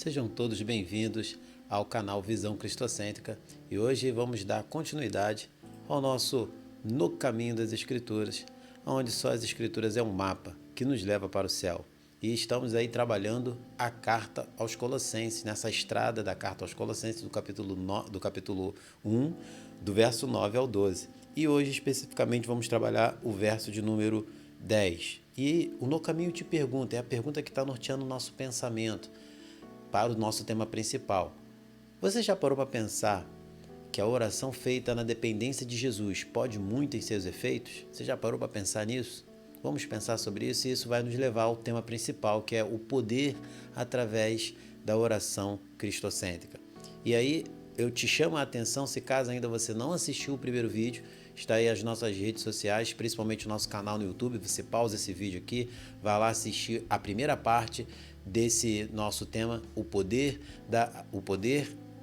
Sejam todos bem-vindos ao canal Visão Cristocêntrica e hoje vamos dar continuidade ao nosso No Caminho das Escrituras, onde só as Escrituras é um mapa que nos leva para o céu. E estamos aí trabalhando a carta aos Colossenses, nessa estrada da carta aos Colossenses do capítulo 1, do verso 9 ao 12. E hoje especificamente vamos trabalhar o verso de número 10. E o No Caminho te pergunta, é a pergunta que está norteando o nosso pensamento para o nosso tema principal. Você já parou para pensar que a oração feita na dependência de Jesus pode muito em seus efeitos? Você já parou para pensar nisso? Vamos pensar sobre isso e isso vai nos levar ao tema principal, que é o poder através da oração cristocêntrica. E aí eu te chamo a atenção, se caso ainda você não assistiu o primeiro vídeo, está aí as nossas redes sociais, principalmente o nosso canal no YouTube, você pausa esse vídeo aqui, vai lá assistir a primeira parte desse nosso tema, o poder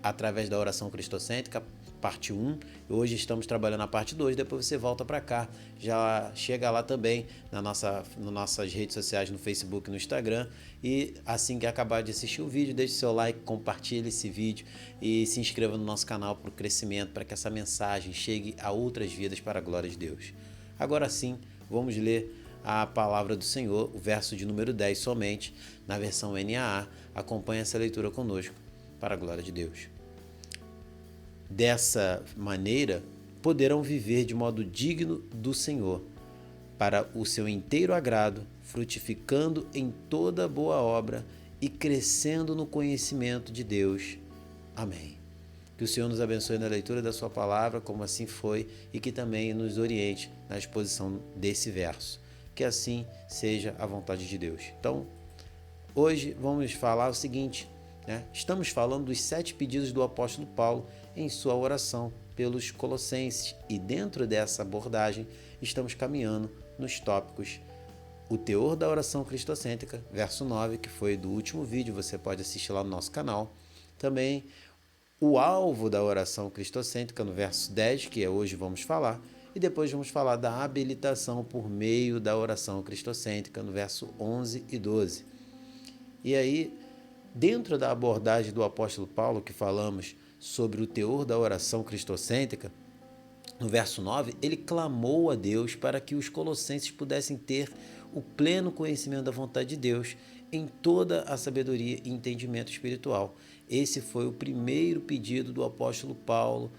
através da oração cristocêntrica, parte 1. Hoje estamos trabalhando a parte 2, depois você volta para cá. Já chega lá também nas nossas redes sociais, no Facebook e no Instagram. E assim que acabar de assistir o vídeo, deixe seu like, compartilhe esse vídeo e se inscreva no nosso canal para o crescimento, para que essa mensagem chegue a outras vidas para a glória de Deus. Agora sim, vamos ler a palavra do Senhor, o verso de número 10 somente, na versão NAA. Acompanhe essa leitura conosco, para a glória de Deus. Dessa maneira, poderão viver de modo digno do Senhor, para o seu inteiro agrado, frutificando em toda boa obra e crescendo no conhecimento de Deus. Amém. Que o Senhor nos abençoe na leitura da sua palavra, como assim foi, e que também nos oriente na exposição desse verso. Que assim seja a vontade de Deus. Então, hoje vamos falar o seguinte, estamos falando dos 7 pedidos do apóstolo Paulo em sua oração pelos Colossenses e dentro dessa abordagem estamos caminhando nos tópicos o teor da oração cristocêntrica, verso 9, que foi do último vídeo, você pode assistir lá no nosso canal. Também o alvo da oração cristocêntrica no verso 10, que é hoje vamos falar, e depois vamos falar da habilitação por meio da oração cristocêntrica no verso 11 e 12. E aí, dentro da abordagem do apóstolo Paulo, que falamos sobre o teor da oração cristocêntrica, no verso 9, ele clamou a Deus para que os colossenses pudessem ter o pleno conhecimento da vontade de Deus em toda a sabedoria e entendimento espiritual. Esse foi o primeiro pedido do apóstolo Paulo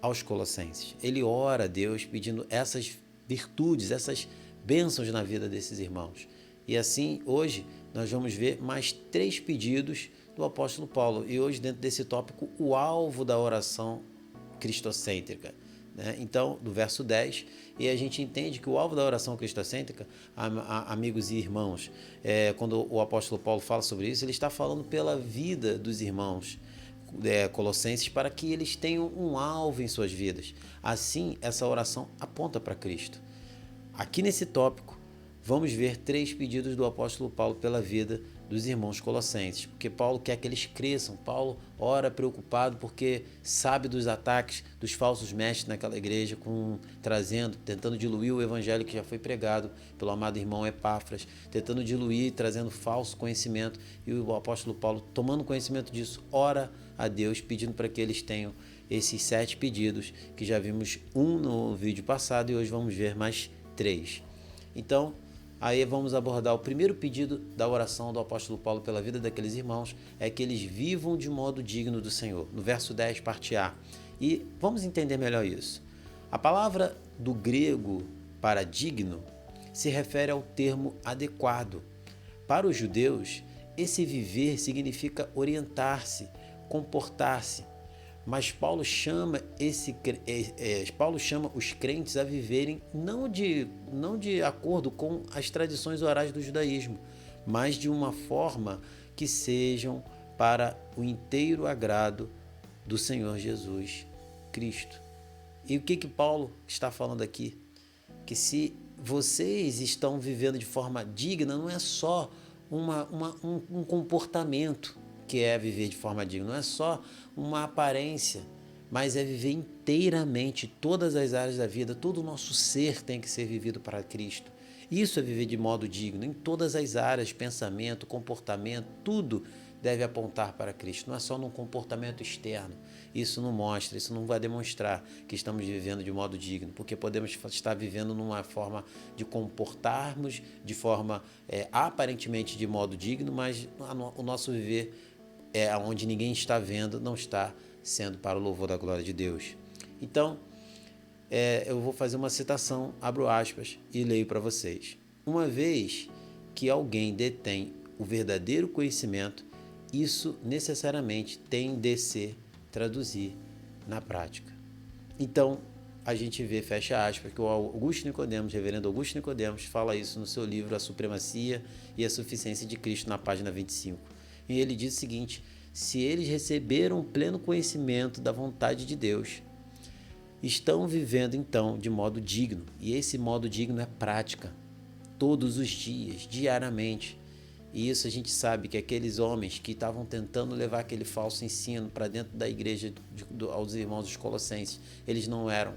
aos colossenses. Ele ora a Deus pedindo essas virtudes, essas bênçãos na vida desses irmãos. E assim, hoje, nós vamos ver mais 3 pedidos do apóstolo Paulo. E hoje, dentro desse tópico, o alvo da oração cristocêntrica. Então, do verso 10, e a gente entende que o alvo da oração cristocêntrica, amigos e irmãos, quando o apóstolo Paulo fala sobre isso, ele está falando pela vida dos irmãos colossenses para que eles tenham um alvo em suas vidas. Assim, essa oração aponta para Cristo. Aqui nesse tópico, vamos ver 3 pedidos do apóstolo Paulo pela vida dos irmãos colossenses, porque Paulo quer que eles cresçam. Paulo ora preocupado porque sabe dos ataques dos falsos mestres naquela igreja, tentando diluir o evangelho que já foi pregado pelo amado irmão Epáfras, tentando diluir, trazendo falso conhecimento, e o apóstolo Paulo, tomando conhecimento disso, ora a Deus pedindo para que eles tenham esses 7 pedidos, que já vimos um no vídeo passado e hoje vamos ver mais 3. Então, aí vamos abordar o primeiro pedido da oração do apóstolo Paulo pela vida daqueles irmãos, é que eles vivam de modo digno do Senhor, no verso 10, parte A. E vamos entender melhor isso. A palavra do grego para digno se refere ao termo adequado. Para os judeus, esse viver significa orientar-se, comportar-se, mas Paulo chama os crentes a viverem não de acordo com as tradições orais do judaísmo, mas de uma forma que sejam para o inteiro agrado do Senhor Jesus Cristo. E o que Paulo está falando aqui? Que se vocês estão vivendo de forma digna, não é só um comportamento que é viver de forma digna, não é só uma aparência, mas é viver inteiramente todas as áreas da vida, todo o nosso ser tem que ser vivido para Cristo. Isso é viver de modo digno, em todas as áreas, pensamento, comportamento, tudo deve apontar para Cristo. Não é só num comportamento externo. Isso não mostra, isso não vai demonstrar que estamos vivendo de modo digno, porque podemos estar vivendo numa forma de comportarmos de forma aparentemente de modo digno, mas o nosso viver onde ninguém está vendo, não está sendo para o louvor da glória de Deus. Então, eu vou fazer uma citação, abro aspas e leio para vocês. Uma vez que alguém detém o verdadeiro conhecimento, isso necessariamente tem de se traduzir na prática. Então, a gente vê, fecha aspas, que o Augusto Nicodemos, reverendo Augusto Nicodemos, fala isso no seu livro A Supremacia e a Suficiência de Cristo, na página 25. E ele diz o seguinte: se eles receberam pleno conhecimento da vontade de Deus, estão vivendo então de modo digno, e esse modo digno é prática, todos os dias, diariamente. E isso a gente sabe que aqueles homens que estavam tentando levar aquele falso ensino para dentro da igreja aos irmãos dos Colossenses, eles não eram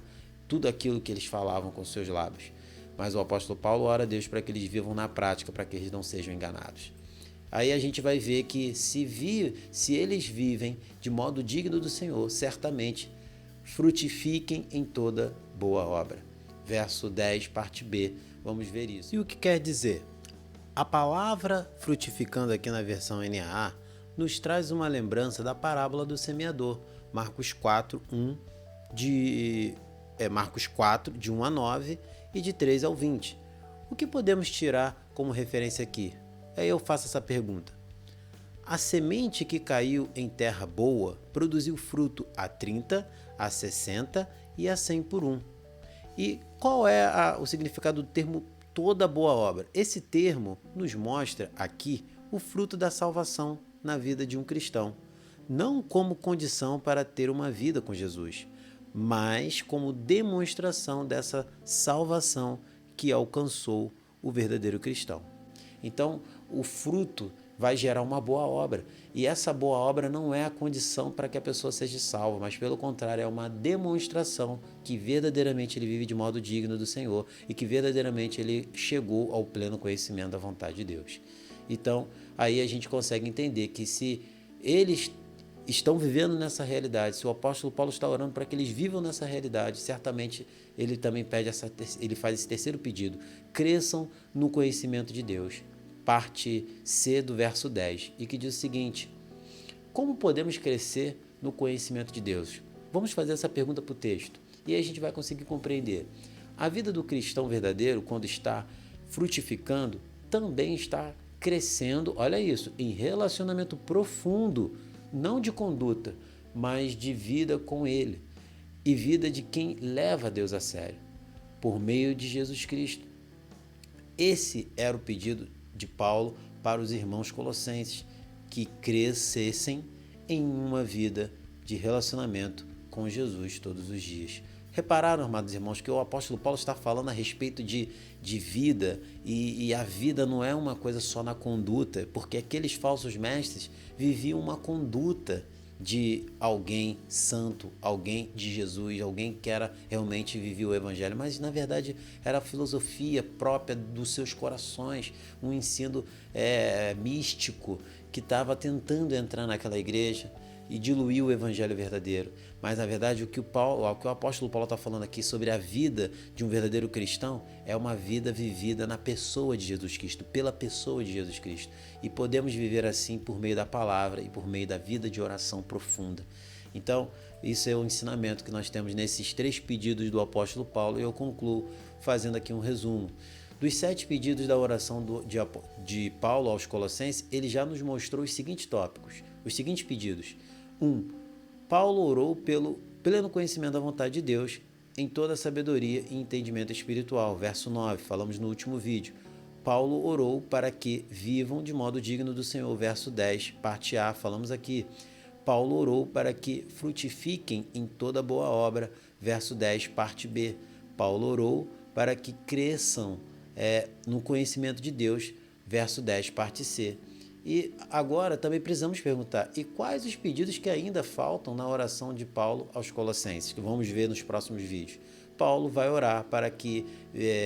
tudo aquilo que eles falavam com seus lábios. Mas o apóstolo Paulo ora a Deus para que eles vivam na prática, para que eles não sejam enganados. Aí a gente vai ver que se eles vivem de modo digno do Senhor, certamente frutifiquem em toda boa obra. Verso 10, parte B, vamos ver isso. E o que quer dizer? A palavra frutificando aqui na versão NAA nos traz uma lembrança da parábola do semeador, Marcos 4, Marcos 4, de 1 a 9 e de 3 ao 20. O que podemos tirar como referência aqui? Aí eu faço essa pergunta. A semente que caiu em terra boa produziu fruto a 30, a 60 e a 100 por 1. E qual é o significado do termo toda boa obra? Esse termo nos mostra aqui o fruto da salvação na vida de um cristão, não como condição para ter uma vida com Jesus, mas como demonstração dessa salvação que alcançou o verdadeiro cristão. Então, o fruto vai gerar uma boa obra, e essa boa obra não é a condição para que a pessoa seja salva, mas pelo contrário, é uma demonstração que verdadeiramente ele vive de modo digno do Senhor e que verdadeiramente ele chegou ao pleno conhecimento da vontade de Deus. Então, aí a gente consegue entender que se eles estão vivendo nessa realidade, se o apóstolo Paulo está orando para que eles vivam nessa realidade, certamente ele também ele faz esse terceiro pedido: cresçam no conhecimento de Deus. Parte C do verso 10, e que diz o seguinte: como podemos crescer no conhecimento de Deus? Vamos fazer essa pergunta para o texto, e aí a gente vai conseguir compreender. A vida do cristão verdadeiro, quando está frutificando, também está crescendo, olha isso, em relacionamento profundo, não de conduta, mas de vida com Ele, e vida de quem leva Deus a sério, por meio de Jesus Cristo. Esse era o pedido de Paulo para os irmãos colossenses, que crescessem em uma vida de relacionamento com Jesus todos os dias. Repararam, amados irmãos, que o apóstolo Paulo está falando a respeito de vida, e a vida não é uma coisa só na conduta, porque aqueles falsos mestres viviam uma conduta de alguém santo, alguém de Jesus, alguém que realmente vivia o evangelho, mas na verdade era a filosofia própria dos seus corações, um ensino místico que estava tentando entrar naquela igreja e diluir o evangelho verdadeiro. Mas na verdade o que o apóstolo Paulo está falando aqui sobre a vida de um verdadeiro cristão é uma vida vivida na pessoa de Jesus Cristo, pela pessoa de Jesus Cristo. E podemos viver assim por meio da palavra e por meio da vida de oração profunda. Então, isso é o ensinamento que nós temos nesses 3 pedidos do apóstolo Paulo, e eu concluo fazendo aqui um resumo. Dos 7 pedidos da oração de Paulo aos Colossenses, ele já nos mostrou os seguintes tópicos, os seguintes pedidos. 1. Paulo orou pelo pleno conhecimento da vontade de Deus em toda a sabedoria e entendimento espiritual. Verso 9, falamos no último vídeo. Paulo orou para que vivam de modo digno do Senhor. Verso 10, parte A, falamos aqui. Paulo orou para que frutifiquem em toda boa obra. Verso 10, parte B. Paulo orou para que cresçam no conhecimento de Deus. Verso 10, parte C. E agora também precisamos perguntar: e quais os pedidos que ainda faltam na oração de Paulo aos Colossenses, que vamos ver nos próximos vídeos? Paulo vai orar para que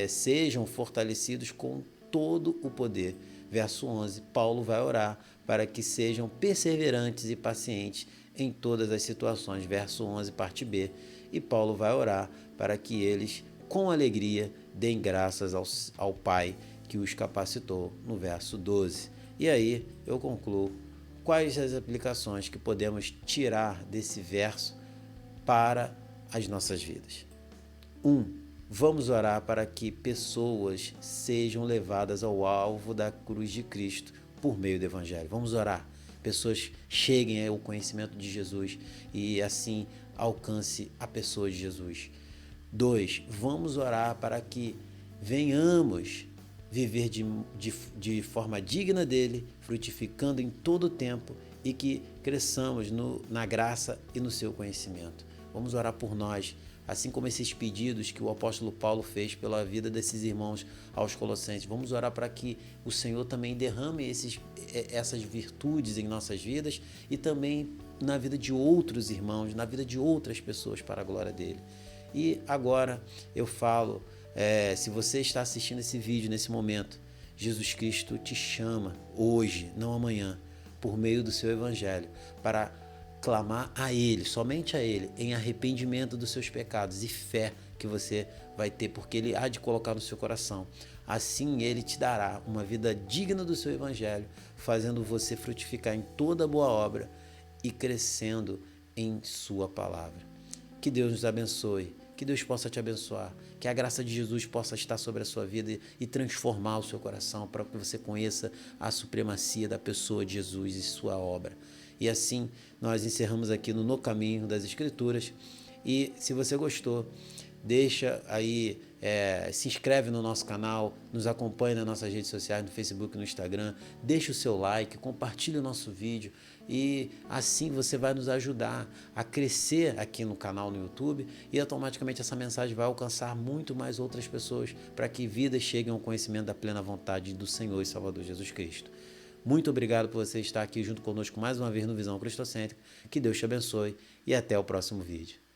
sejam fortalecidos com todo o poder, verso 11, Paulo vai orar para que sejam perseverantes e pacientes em todas as situações, verso 11, parte B. E Paulo vai orar para que eles, com alegria, deem graças ao Pai que os capacitou, no verso 12. E aí eu concluo quais as aplicações que podemos tirar desse verso para as nossas vidas. 1. Vamos orar para que pessoas sejam levadas ao alvo da cruz de Cristo por meio do Evangelho. Vamos orar. Pessoas cheguem ao conhecimento de Jesus e assim alcance a pessoa de Jesus. 2. Vamos orar para que venhamos viver de forma digna dele, frutificando em todo o tempo e que cresçamos na graça e no seu conhecimento. Vamos orar por nós, assim como esses pedidos que o apóstolo Paulo fez pela vida desses irmãos aos Colossenses. Vamos orar para que o Senhor também derrame essas virtudes em nossas vidas e também na vida de outros irmãos, na vida de outras pessoas para a glória dele. E agora eu falo, se você está assistindo esse vídeo nesse momento, Jesus Cristo te chama hoje, não amanhã, por meio do seu Evangelho, para clamar a Ele, somente a Ele, em arrependimento dos seus pecados e fé que você vai ter, porque Ele há de colocar no seu coração. Assim Ele te dará uma vida digna do seu Evangelho, fazendo você frutificar em toda boa obra e crescendo em sua palavra. Que Deus nos abençoe, que Deus possa te abençoar, que a graça de Jesus possa estar sobre a sua vida e transformar o seu coração para que você conheça a supremacia da pessoa de Jesus e sua obra. E assim nós encerramos aqui no Caminho das Escrituras. E se você gostou, deixa aí, se inscreve no nosso canal, nos acompanha nas nossas redes sociais, no Facebook, no Instagram, deixa o seu like, compartilha o nosso vídeo e assim você vai nos ajudar a crescer aqui no canal no YouTube e automaticamente essa mensagem vai alcançar muito mais outras pessoas para que vidas cheguem ao conhecimento da plena vontade do Senhor e Salvador Jesus Cristo. Muito obrigado por você estar aqui junto conosco mais uma vez no Visão Cristocêntrica. Que Deus te abençoe e até o próximo vídeo.